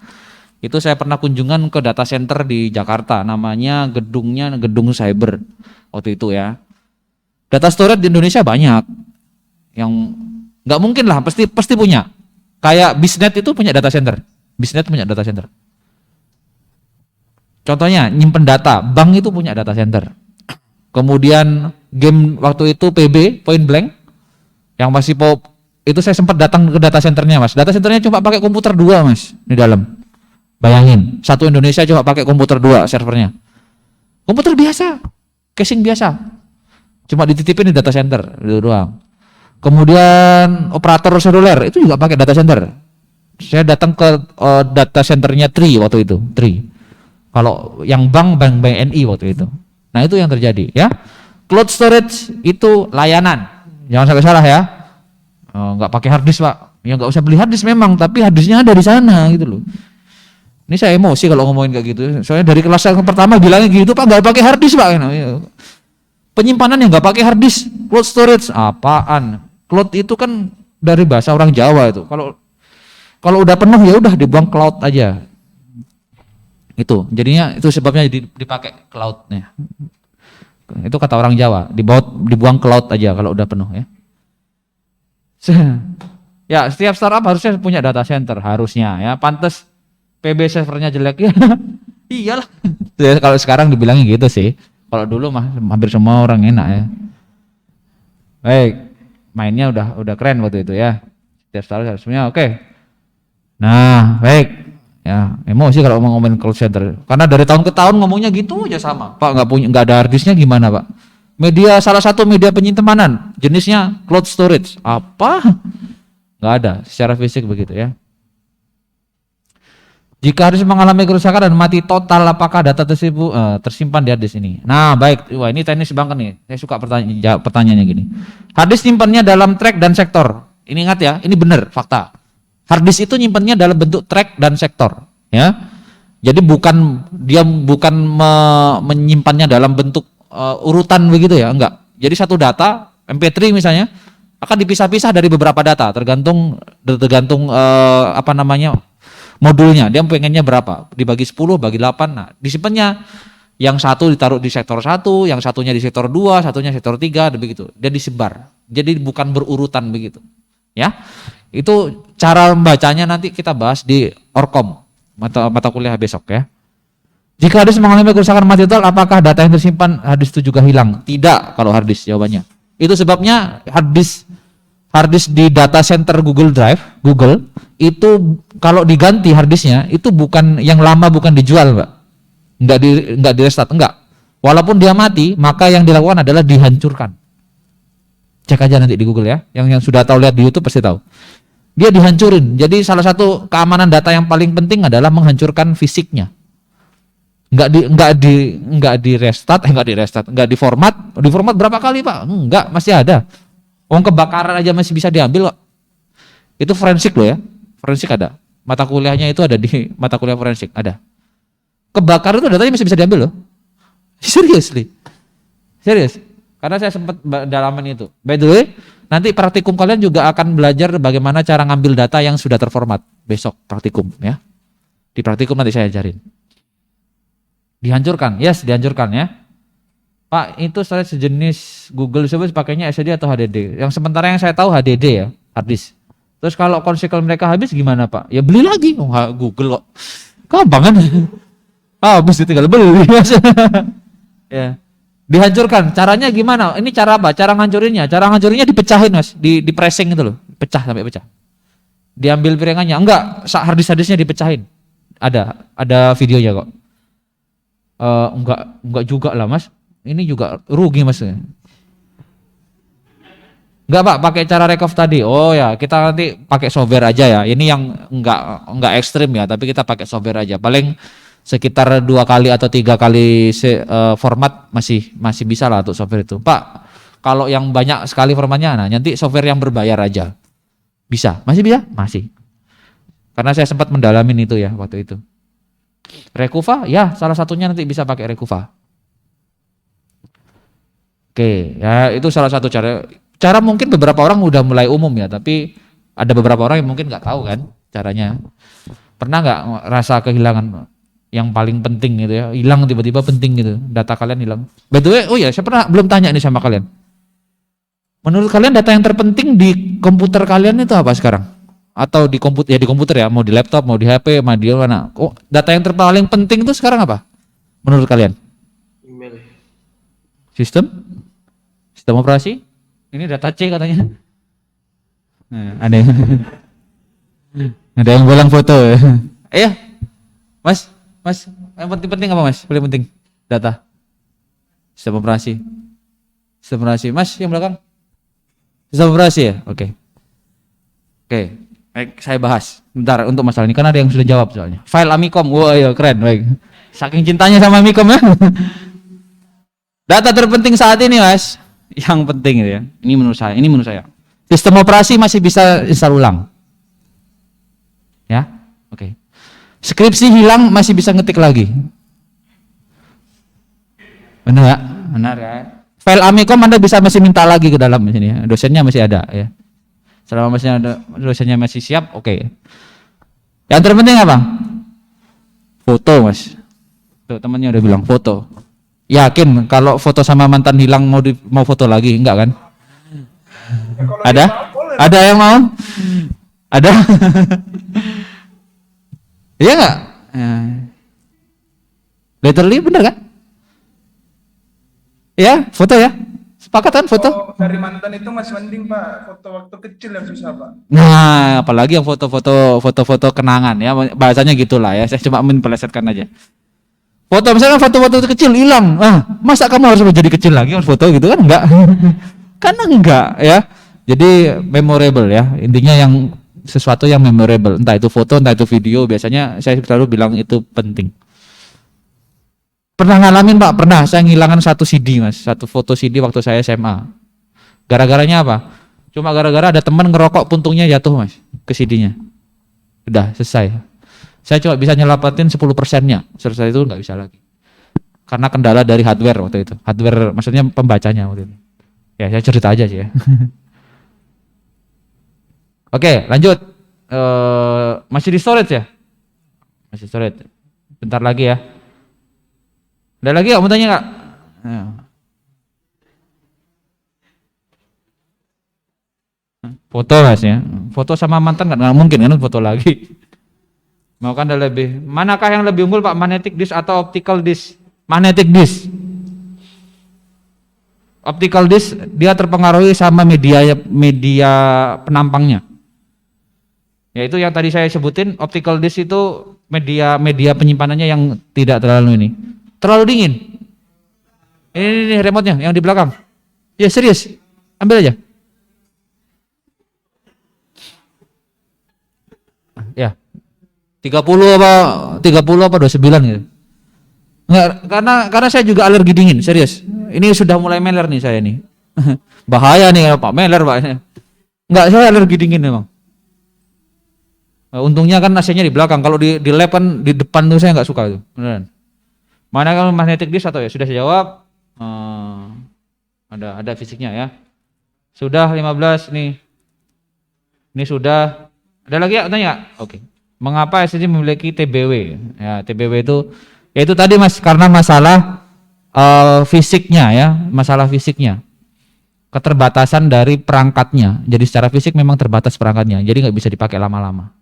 itu saya pernah kunjungan ke data center di Jakarta. Namanya gedung cyber waktu itu ya. Data storage di Indonesia banyak. Yang nggak mungkin lah, pasti punya. Kayak Bisnet itu punya data center. Bisnet punya data center. Contohnya nyimpen data, bank itu punya data center. Kemudian game waktu itu PB Point Blank yang masih itu saya sempat datang ke data centernya mas. Data centernya cuma pakai komputer 2 mas di dalam. Bayangin, satu Indonesia cuma pakai komputer 2 servernya. Komputer biasa, casing biasa. Cuma dititipin di data center itu doang. Kemudian operator seluler itu juga pakai data center. Saya datang ke data centernya Tri waktu itu, Tri. Kalau yang bank BNI waktu itu. Nah itu yang terjadi ya. Cloud storage itu layanan. Jangan sampai salah ya. Nggak pakai harddisk pak. Ya nggak usah beli harddisk memang, tapi harddisknya ada di sana gitu loh. Ini saya emosi kalau ngomongin kayak gitu. Soalnya dari kelas yang pertama bilangnya gitu pak, nggak pakai harddisk pak. Penyimpanan yang nggak pakai harddisk, cloud storage apaan? Cloud itu kan dari bahasa orang Jawa itu. Kalau udah penuh ya udah dibuang cloud aja. Itu jadinya itu sebabnya dipakai cloudnya. Itu kata orang Jawa, dibuang cloud aja kalau udah penuh ya. Ya setiap startup harusnya punya data center harusnya ya. Pantes PB servernya jelek ya. Iyalah. Kalau sekarang dibilangnya gitu sih. Kalau dulu mah hampir semua orang enak ya. Baik, mainnya udah keren waktu itu ya. Setiap startup harusnya oke. Nah baik. Ya emosi kalau ngomongin call center karena dari tahun ke tahun ngomongnya gitu aja sama Pak, nggak ada harddisknya gimana Pak, Salah satu media penyimpanan, jenisnya cloud storage. Apa? Nggak ada secara fisik begitu ya. Jika harddisk mengalami kerusakan dan mati total, apakah data tersebut tersimpan di harddisk ini? Nah, baik. Wah, ini teknis banget nih. Saya suka pertanyaannya gini. Harddisk simpannya dalam track dan sektor. Ini ingat ya, ini benar fakta. Harddisk itu nyimpannya dalam bentuk track dan sektor, ya. Jadi dia bukan menyimpannya dalam bentuk urutan begitu ya, enggak. Jadi satu data MP3 misalnya akan dipisah-pisah dari beberapa data tergantung modulnya, dia pengennya berapa, dibagi 10, bagi 8, nah disimpannya yang satu ditaruh di sektor 1, yang satunya di sektor 2, satunya sektor 3, begitu, dia disebar, jadi bukan berurutan begitu ya. Itu cara membacanya nanti kita bahas di Orkom, mata kuliah besok ya. Jika harddisk mengalami kerusakan mati total, apakah data yang tersimpan harddisk itu juga hilang? Tidak kalau harddisk, jawabannya. Itu sebabnya harddisk di data center Google Drive, itu kalau diganti harddisknya itu bukan yang lama, bukan dijual, Mbak. Enggak di restart, enggak. Walaupun dia mati, maka yang dilakukan adalah dihancurkan. Cek aja nanti di Google ya. Yang sudah tahu lihat di YouTube pasti tahu. Dia dihancurin. Jadi salah satu keamanan data yang paling penting adalah menghancurkan fisiknya. Enggak di format. Di format berapa kali, Pak? Enggak, masih ada. Kebakaran aja masih bisa diambil kok. Itu forensik loh ya. Forensik ada. Mata kuliahnya itu ada di mata kuliah forensik, ada. Kebakaran itu datanya masih bisa diambil loh. Serius. Karena saya sempat dalaman itu. By the way, nanti praktikum kalian juga akan belajar bagaimana cara ngambil data yang sudah terformat. Besok praktikum ya. Di praktikum nanti saya ajarin. Dihancurkan, dihancurkan ya. Pak, itu storage sejenis Google Service pakainya SSD atau HDD? Yang sementara yang saya tahu HDD ya, hard disk. Terus kalau konsekel mereka habis gimana, Pak? Ya beli lagi. Google kok. Gampang kan? Habis tinggal beli. Ya. Dihancurkan. Caranya gimana? Ini cara apa? Cara ngancurinnya. Cara ngancurinnya dipecahin, Mas. Di pressing itu loh. Pecah sampai pecah. Diambil piringannya. Enggak, hard disknya dipecahin. Ada videonya kok. Enggak juga lah, Mas. Ini juga rugi, Mas. Enggak, Pak, pakai cara recover tadi. Oh ya, kita nanti pakai software aja ya. Ini yang enggak ekstrim ya, tapi kita pakai software aja. Paling sekitar 2 kali atau 3 kali format masih bisa lah untuk software itu. Pak, kalau yang banyak sekali formatnya, nah nanti software yang berbayar aja. Bisa? Masih bisa? Masih. Karena saya sempat mendalamin itu ya waktu itu. Rekuva, ya salah satunya nanti bisa pakai Rekuva. Oke, ya itu salah satu cara. Cara mungkin beberapa orang udah mulai umum ya, tapi ada beberapa orang yang mungkin nggak tahu kan caranya. Pernah nggak rasa kehilangan yang paling penting gitu ya, hilang tiba-tiba penting gitu, data kalian hilang. By the way, oh ya, saya pernah belum tanya nih sama kalian. Menurut kalian data yang terpenting di komputer kalian itu apa sekarang? Atau di komputer ya, mau di laptop, mau di HP, mau di mana? Oh, data yang paling penting itu sekarang apa? Menurut kalian? Email. Sistem operasi? Ini data C katanya. Nah, ada yang bilang foto. Iya, Mas, yang penting apa, Mas? Paling penting data. Sistem operasi. Mas, yang belakang. Sistem operasi ya? Oke. Baik, saya bahas. Bentar untuk masalah ini, karena ada yang sudah jawab soalnya. File Amikom, wah iya keren, baik. Saking cintanya sama Amikom ya. Data terpenting saat ini, Mas. Yang penting ya. Ini menurut saya. Sistem operasi masih bisa install ulang. Ya, oke. Skripsi hilang masih bisa ngetik lagi. Benar ya. File Amikom Anda masih minta lagi ke dalam sini ya. Dosennya masih ada ya. Selama masih ada dosennya masih siap, oke. Yang terpenting apa? Foto, Mas. Tuh temannya udah bilang foto. Yakin kalau foto sama mantan hilang mau foto lagi? Enggak kan? Ya, ada yang mau? Ada? Iya enggak? Ya. Literally bener kan? Ya, foto ya. Sepakat kan foto? Oh, dari mantan itu masih mending, Pak. Foto waktu kecil yang susah, Pak. Nah, apalagi yang foto-foto kenangan ya. Bahasanya gitulah ya. Saya cuma mempelesetkan aja. Foto misalnya foto-foto kecil hilang. Masa kamu harus menjadi kecil lagi foto gitu kan? Enggak. Kan enggak ya. Jadi memorable ya. Intinya yang sesuatu yang memorable, entah itu foto, entah itu video, biasanya saya selalu bilang itu penting. Pernah ngalamin Pak? Pernah, saya ngilangkan satu CD Mas, satu foto CD waktu saya SMA. Gara-garanya apa? Cuma gara-gara ada teman ngerokok puntungnya jatuh Mas, ke CD-nya. Udah, selesai. Saya cuma bisa nyelamatin 10%-nya, selesai itu nggak bisa lagi. Karena kendala dari hardware waktu itu. Hardware maksudnya pembacanya waktu itu. Ya, saya cerita aja sih ya. Oke, lanjut. Masih di storage ya? Masih storage. Bentar lagi ya. Ada lagi nggak mau tanya nggak? Foto Mas ya. Foto sama mantan nggak mungkin kan foto lagi. Mau kan ada lebih. Manakah yang lebih unggul Pak? Magnetic disk atau optical disk? Magnetic disk. Optical disk dia terpengaruhi sama media penampangnya. Yaitu yang tadi saya sebutin, optical disk itu media penyimpanannya yang tidak terlalu ini. Terlalu dingin. Ini remote-nya yang di belakang. Ya serius. Ambil aja. Ya. 30 apa 29 gitu. Enggak, karena saya juga alergi dingin, serius. Ini sudah mulai meler nih saya nih. Bahaya nih Pak, meler Pak. Enggak, saya alergi dingin memang. Untungnya kan AC-nya di belakang. Kalau di lab kan di depan tuh saya nggak suka tuh. Beneran. Mana kalau magnetic disk atau ya? Sudah saya jawab. Ada fisiknya ya. Sudah 15 nih. Ini sudah. Ada lagi ya tanya? Oke. Mengapa SSD memiliki TBW? Ya, TBW itu yaitu tadi Mas karena masalah fisiknya ya, masalah fisiknya. Keterbatasan dari perangkatnya. Jadi secara fisik memang terbatas perangkatnya. Jadi nggak bisa dipakai lama-lama.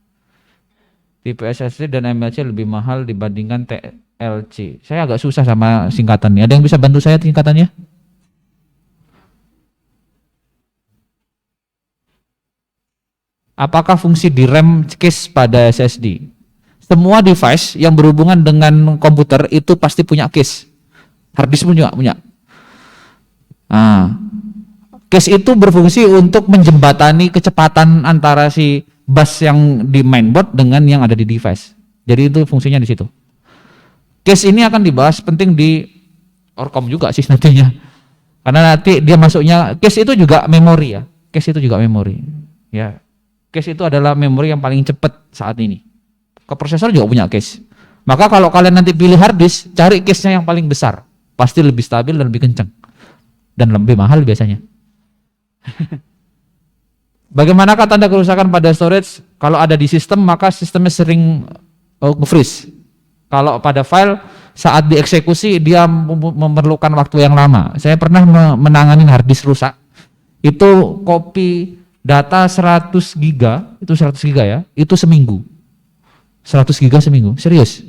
Tipe SSD dan MLC lebih mahal dibandingkan TLC. Saya agak susah sama singkatannya. Ada yang bisa bantu saya singkatannya? Apakah fungsi DRAM case pada SSD? Semua device yang berhubungan dengan komputer itu pasti punya case. Hard disk pun juga punya. Case itu berfungsi untuk menjembatani kecepatan antara si bus yang di mainboard dengan yang ada di device. Jadi itu fungsinya di situ. Case ini akan dibahas penting di Orcom juga sih nantinya. Karena nanti dia masuknya case itu juga memori ya. Case itu juga memori. Ya. Case itu adalah memori yang paling cepat saat ini. Prosesor juga punya case. Maka kalau kalian nanti pilih hard disk, cari case-nya yang paling besar. Pasti lebih stabil dan lebih kencang. Dan lebih mahal biasanya. Bagaimanakah tanda kerusakan pada storage? Kalau ada di sistem, maka sistemnya sering nge-freeze. Kalau pada file, saat dieksekusi, dia memerlukan waktu yang lama. Saya pernah menangani hard disk rusak. Itu copy data 100 giga, itu 100 giga ya, itu seminggu. 100 giga seminggu, serius.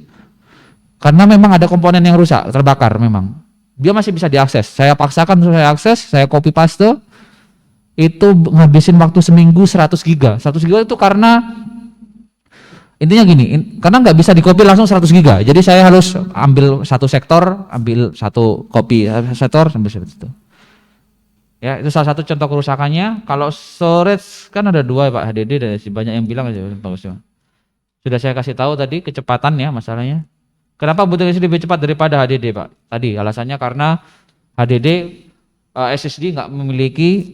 Karena memang ada komponen yang rusak, terbakar memang. Dia masih bisa diakses. Saya paksakan untuk saya akses, saya copy paste. Itu ngabisin waktu seminggu 100 giga. 100 giga itu karena intinya gini, karena nggak bisa di-copy langsung 100 giga. Jadi saya harus ambil satu sektor, ambil satu copy sektor sampai situ. Ya, itu salah satu contoh kerusakannya. Kalau storage kan ada dua Pak, HDD dan banyak yang bilang aja bagusnya. Sudah saya kasih tahu tadi kecepatan ya masalahnya. Kenapa butuh SSD lebih cepat daripada HDD Pak? Tadi alasannya karena HDD SSD nggak memiliki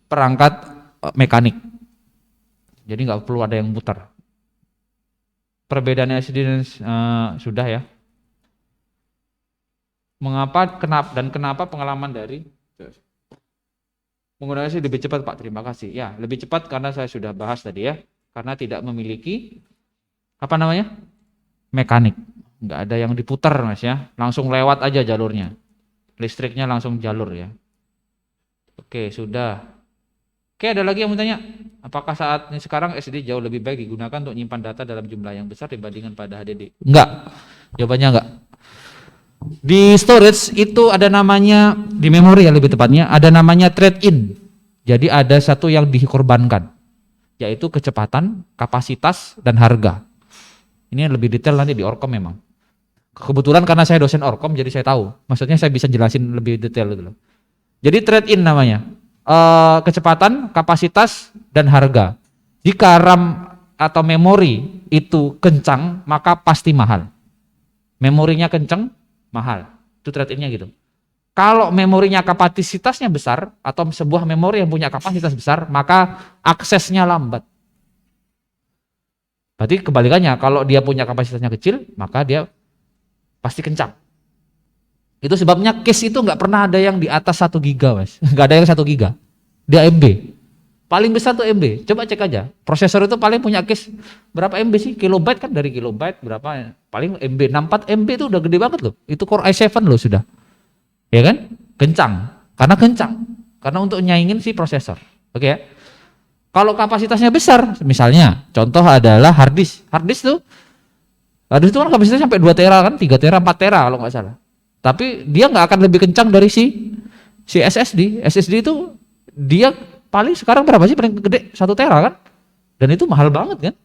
perangkat mekanik. Jadi nggak perlu ada yang putar. Perbedaannya SSD sudah ya. Kenapa pengalaman dari menggunakan SSD lebih cepat Pak? Terima kasih. Ya, lebih cepat karena saya sudah bahas tadi ya. Karena tidak memiliki mekanik. Nggak ada yang diputar Mas ya. Langsung lewat aja jalurnya. Listriknya langsung jalur ya. Oke, sudah. Oke, ada lagi yang mau tanya? Apakah saat ini sekarang SSD jauh lebih baik digunakan untuk menyimpan data dalam jumlah yang besar dibandingkan pada HDD? Enggak. Jawabannya enggak. Di storage itu ada namanya, di memori ya lebih tepatnya, ada namanya trade in. Jadi ada satu yang dikorbankan, yaitu kecepatan, kapasitas, dan harga. Ini lebih detail nanti di Orcom memang. Kebetulan karena saya dosen Orkom jadi saya tahu. Maksudnya saya bisa jelasin lebih detail gitu loh. Jadi trade-in namanya. Kecepatan, kapasitas, dan harga. Jika RAM atau memori itu kencang, maka pasti mahal. Memorinya kencang, mahal. Itu trade-innya gitu. Kalau memorinya kapasitasnya besar, atau sebuah memori yang punya kapasitas besar, maka aksesnya lambat. Berarti kebalikannya, kalau dia punya kapasitasnya kecil, maka dia pasti kencang. Itu sebabnya case itu nggak pernah ada yang di atas 1 giga, Mas. Nggak ada yang 1 giga. Dia MB. Paling besar tuh MB. Coba cek aja. Prosesor itu paling punya case berapa MB sih? Kilobyte kan, dari kilobyte berapa? Paling MB 64 MB itu udah gede banget loh. Itu Core i7 loh sudah. Ya kan? Kencang. Karena kencang. Karena untuk nyaingin si prosesor. Oke ya. Kalau kapasitasnya besar, misalnya contoh adalah hard disk. Hard disk itu kan kapasitasnya sampai 2 tera kan, 3 tera, 4 tera kalau nggak salah. Tapi dia nggak akan lebih kencang dari si SSD. SSD itu dia paling sekarang berapa sih paling gede? 1 tera kan? Dan itu mahal banget kan?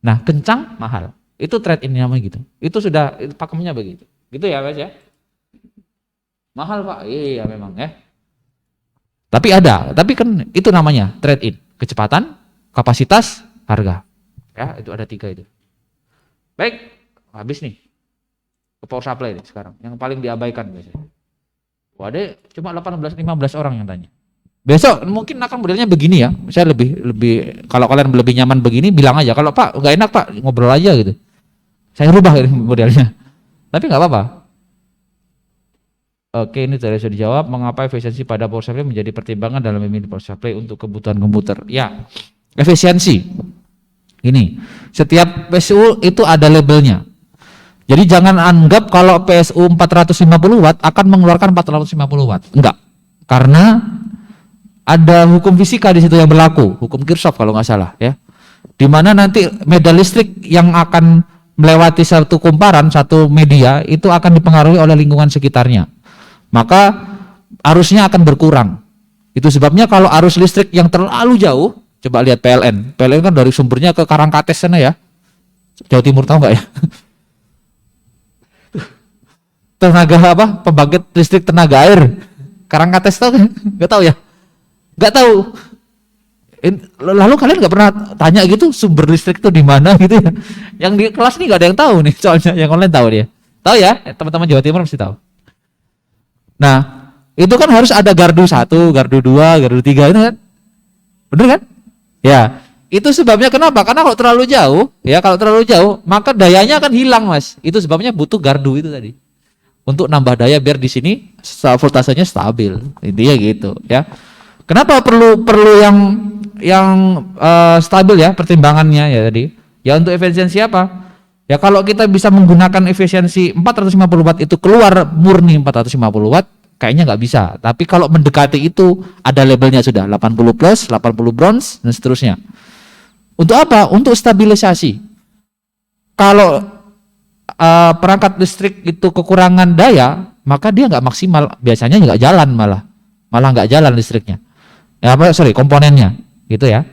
Nah, kencang mahal. Itu trade-in namanya gitu. Itu sudah pakemnya begitu. Gitu ya, Mas ya? Mahal, Pak. Iya memang ya. Tapi kan itu namanya trade-in. Kecepatan, kapasitas, harga. Ya, itu ada 3 itu. Baik, habis nih. Ke power supply nih sekarang, yang paling diabaikan biasanya. Waduh, cuma 18-15 orang yang tanya. Besok mungkin akan modelnya begini ya. Saya lebih kalau kalian lebih nyaman begini bilang aja. Kalau Pak nggak enak Pak, ngobrol aja gitu. Saya rubah ini modelnya. Tapi nggak apa-apa. Oke, ini tadi sudah dijawab. Mengapa efisiensi pada power supply menjadi pertimbangan dalam memilih power supply untuk kebutuhan komputer? Ya, efisiensi. Ini, setiap PSU itu ada labelnya. Jadi jangan anggap kalau PSU 450 watt akan mengeluarkan 450 watt. Enggak. Karena ada hukum fisika di situ yang berlaku, hukum Kirchhoff kalau nggak salah ya. Di mana nanti medan listrik yang akan melewati satu kumparan, satu media itu akan dipengaruhi oleh lingkungan sekitarnya. Maka arusnya akan berkurang. Itu sebabnya kalau arus listrik yang terlalu jauh, coba lihat PLN. PLN kan dari sumbernya ke Karangkates sana ya. Jawa Timur, tahu nggak ya? Tenaga apa? Pembangkit listrik tenaga air. Karangkates tahu kan? Nggak tahu ya? Nggak tahu. Lalu kalian nggak pernah tanya gitu sumber listrik itu di mana gitu ya? Yang di kelas nih nggak ada yang tahu nih, soalnya yang online tahu dia. Tahu ya? Teman-teman Jawa Timur mesti tahu. Nah, itu kan harus ada gardu 1, gardu 2, gardu 3 itu kan? Bener kan? Ya. Itu sebabnya kenapa? Karena kalau terlalu jauh, maka dayanya akan hilang, Mas. Itu sebabnya butuh gardu itu tadi. Untuk nambah daya biar di sini voltasenya stabil. Intinya gitu, ya. Kenapa perlu yang stabil ya pertimbangannya ya tadi? Ya untuk efisiensi apa? Ya kalau kita bisa menggunakan efisiensi 450 watt itu keluar murni 450 watt, kayaknya nggak bisa. Tapi kalau mendekati itu ada labelnya sudah 80 plus, 80 bronze dan seterusnya. Untuk apa? Untuk stabilisasi. Kalau perangkat listrik itu kekurangan daya, maka dia nggak maksimal. Biasanya nggak jalan malah nggak jalan listriknya. Ya komponennya, gitu ya.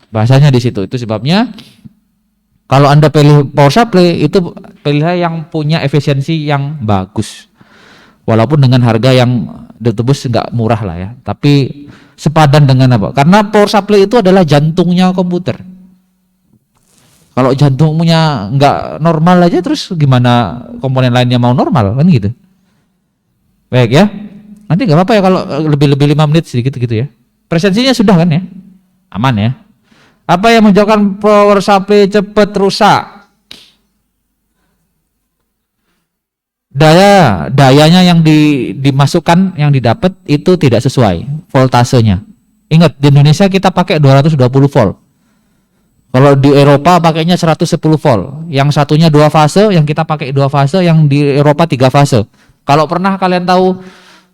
Bahasanya di situ. Itu sebabnya kalau Anda pilih power supply itu pilih yang punya efisiensi yang bagus. Walaupun dengan harga yang ditebus nggak murah lah ya, tapi sepadan dengan apa? Karena power supply itu adalah jantungnya komputer. Kalau jantungnya nggak normal aja, terus gimana komponen lainnya mau normal kan gitu. Baik ya, nanti nggak apa-apa ya kalau lebih 5 menit sedikit gitu ya. Presensinya sudah kan ya, aman ya. Apa yang menyebabkan power supply cepat rusak? Dayanya yang dimasukkan, yang didapat itu tidak sesuai voltasenya. Ingat, di Indonesia kita pakai 220 volt. Kalau di Eropa pakainya 110 volt. Yang satunya 2 fase, yang kita pakai 2 fase, yang di Eropa 3 fase. Kalau pernah kalian tahu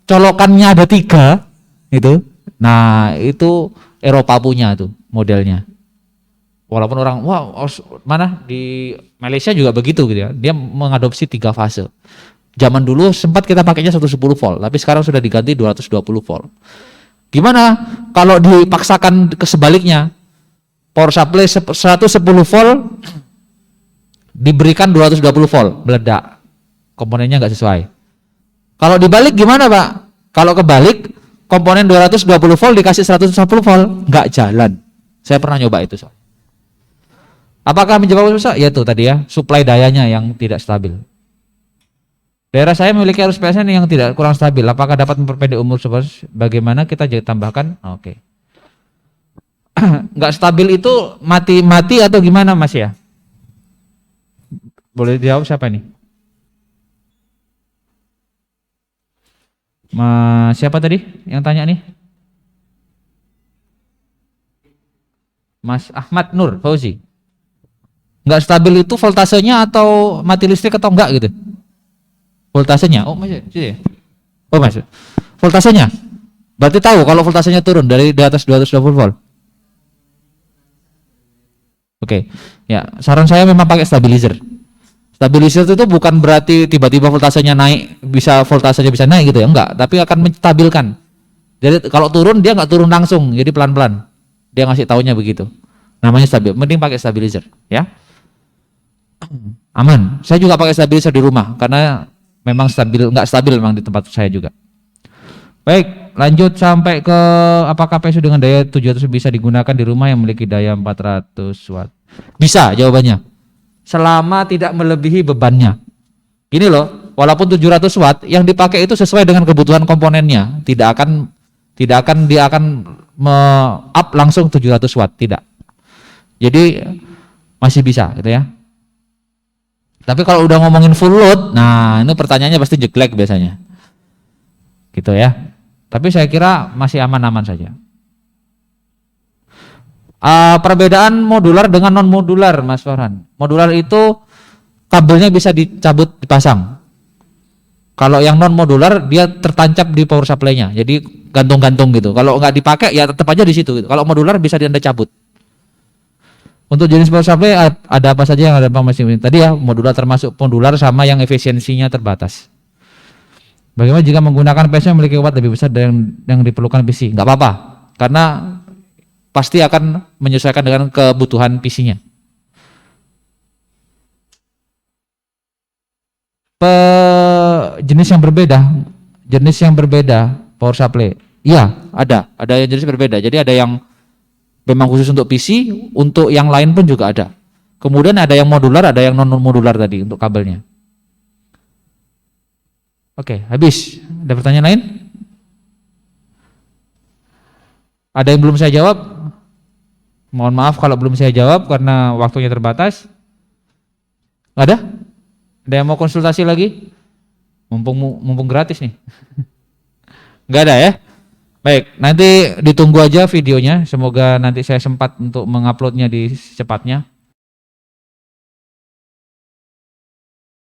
colokannya ada 3 itu. Nah, itu Eropa punya tuh modelnya. Walaupun orang mana di Malaysia juga begitu gitu ya. Dia mengadopsi 3 fase. Zaman dulu sempat kita pakainya 110 volt, tapi sekarang sudah diganti 220 volt. Gimana kalau dipaksakan ke sebaliknya? Power supply 110 volt diberikan 220 volt, meledak. komponennya nggak sesuai. Kalau dibalik gimana Pak? Kalau kebalik, komponen 220 volt dikasih 140 volt, nggak jalan. Saya pernah nyoba itu soal. Apakah menyebabkan rusak? Ya itu tadi ya, suplai dayanya yang tidak stabil. Daerah saya memiliki arus PSN yang tidak kurang stabil. Apakah dapat memperpendek umur super? Bagaimana kita jadi tambahkan? Oke. Nggak stabil itu mati atau gimana Mas ya? Boleh dijawab siapa nih? Mas siapa tadi yang tanya nih? Mas Ahmad Nur Fauzi. Nggak stabil itu voltasenya atau mati listrik atau enggak gitu? Voltasenya. Oh Mas, ya? Oh Mas. Voltasenya. Berarti tahu kalau voltasenya turun dari di atas 220 volt. Oke. Ya, saran saya memang pakai stabilizer. Stabilizer itu bukan berarti tiba-tiba voltasenya naik, voltasenya bisa naik gitu ya, enggak, tapi akan menstabilkan. Jadi kalau turun dia enggak turun langsung, jadi pelan-pelan. Dia ngasih taunya begitu. Namanya stabil. Mending pakai stabilizer, ya. Aman. Saya juga pakai stabilizer di rumah karena memang enggak stabil memang di tempat saya juga. Baik, lanjut sampai ke apakah PSU dengan daya 700 bisa digunakan di rumah yang memiliki daya 400 watt? Bisa jawabannya. Selama tidak melebihi bebannya. Gini loh, walaupun 700 watt yang dipakai itu sesuai dengan kebutuhan komponennya, tidak akan dia akan up langsung 700 watt, tidak. Jadi masih bisa gitu ya. Tapi kalau udah ngomongin full load, nah ini pertanyaannya pasti jeglek biasanya. Gitu ya. Tapi saya kira masih aman-aman saja. Perbedaan modular dengan non modular Mas Farhan. Modular itu kabelnya bisa dicabut dipasang. Kalau yang non modular dia tertancap di power supply-nya. Jadi gantung-gantung gitu. Kalau nggak dipakai ya tetap aja di situ gitu. Kalau modular bisa Anda cabut. Untuk jenis power supply ada apa saja yang ada masing tadi ya, modular termasuk modular sama yang efisiensinya terbatas. Bagaimana jika menggunakan PC yang memiliki watt lebih besar dari yang diperlukan PC? Nggak apa-apa. Karena pasti akan menyesuaikan dengan kebutuhan PC-nya. Jenis yang berbeda power supply. Iya, ada yang jenis berbeda. Jadi ada yang memang khusus untuk PC, untuk yang lain pun juga ada. Kemudian ada yang modular, ada yang non modular tadi untuk kabelnya. Oke, habis. Ada pertanyaan lain? Ada yang belum saya jawab? Mohon maaf kalau belum saya jawab karena waktunya terbatas. Nggak ada? Ada yang mau konsultasi lagi? Mumpung gratis nih. Nggak ada ya? Baik, nanti ditunggu aja videonya. Semoga nanti saya sempat untuk menguploadnya di secepatnya.